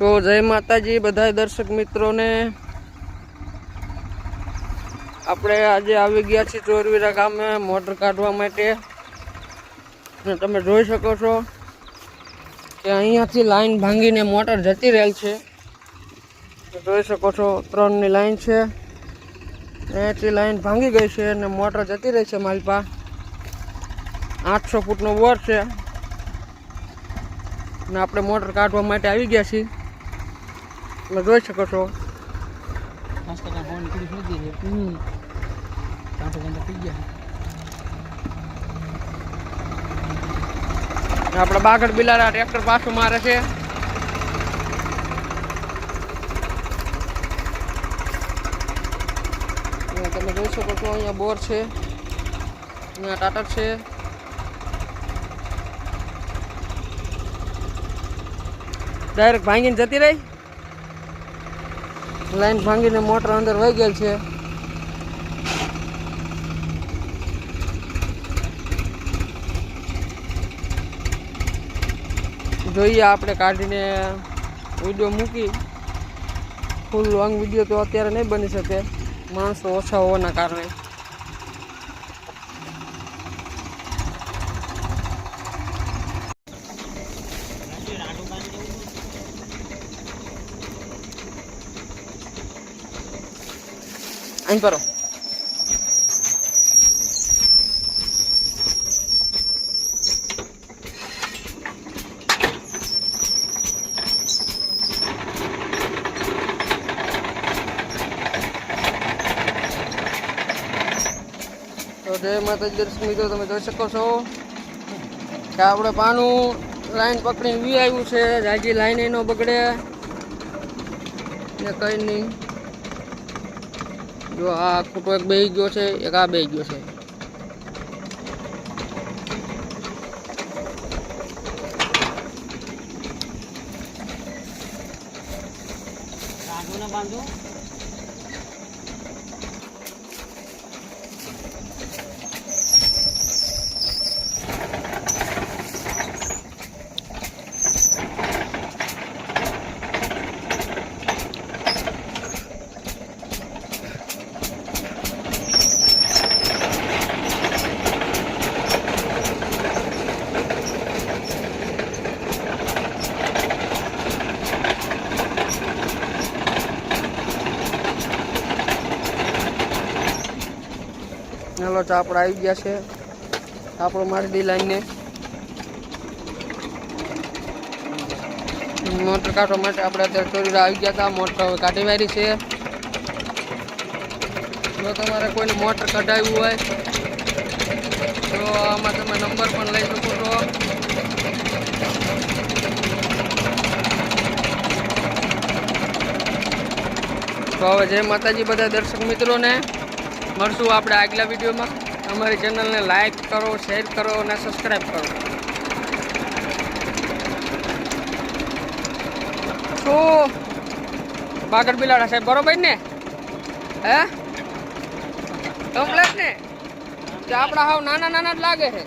તો જય માતાજી બધા દર્શક મિત્રોને। આપણે આજે આવી ગયા છીએ ચોરવીરા ગામે મોટર કાઢવા માટે। અને તમે જોઈ શકો છો કે અહીંયાથી લાઈન ભાંગીને મોટર જતી રહેલ છે। જોઈ શકો છો 3 ની લાઈન છે, અહીંયાથી લાઈન ભાંગી ગઈ છે અને મોટર જતી રહી છે। મારી પાસે 800 ફૂટનો બોર છે અને આપણે મોટર કાઢવા માટે આવી ગયા છીએ। તમે જોઈ શકો છો આપણા બાગડ બિલાડા ટ્રેક્ટર પાછું મારે છે। તમે જોઈ શકો છો અહીંયા બોર છે, અહીંયા ટાટર છે। ડાયરેક્ટ ભાંગીને જતી રહી, લાઈન ભાંગીને મોટર અંદર વહી ગયેલ છે। જોઈએ આપણે કાઢીને વિડીયો મૂકી। ફૂલ લોંગ વિડીયો તો અત્યારે નહીં બની શકે, માણસો ઓછા હોવાના કારણે। અહીં કરો તો જય માતાજી દર્શક મિત્રો, તમે જોઈ શકો છો કે આપણે પાનું લાઈન પકડીને વી આવ્યું છે। જાજી લાઈન એનો બગડે ને કઈ નહીં। જો આ ખૂટો એક બેહી ગયો છે, એક આ બેહી ગયો છે। બાંધો ચાલો ચાપડા આવી ગયા છે। ચાપડો મારી દી લાઈને મોટર કાઢવા માટે આપણે અત્યારે ચોરીરા આવી ગયા હતા। મોટર હવે કાઢી વારી છે। જો તમારે કોઈને મોટર કઢાવ્યું હોય તો આમાં તમે નંબર પણ લઈ શકો છો। તો હવે જય માતાજી બધા દર્શક મિત્રોને। મળશું આપણે આગલા વિડીયોમાં। અમારી ચેનલને લાઈક કરો, શેર કરો અને સબસ્ક્રાઈબ કરો। શું બાગડ બિલાડા સાહેબ બરોબર ને? હે કમ્પ્લેટ ને? આપણા હાવ નાના નાના જ લાગે છે।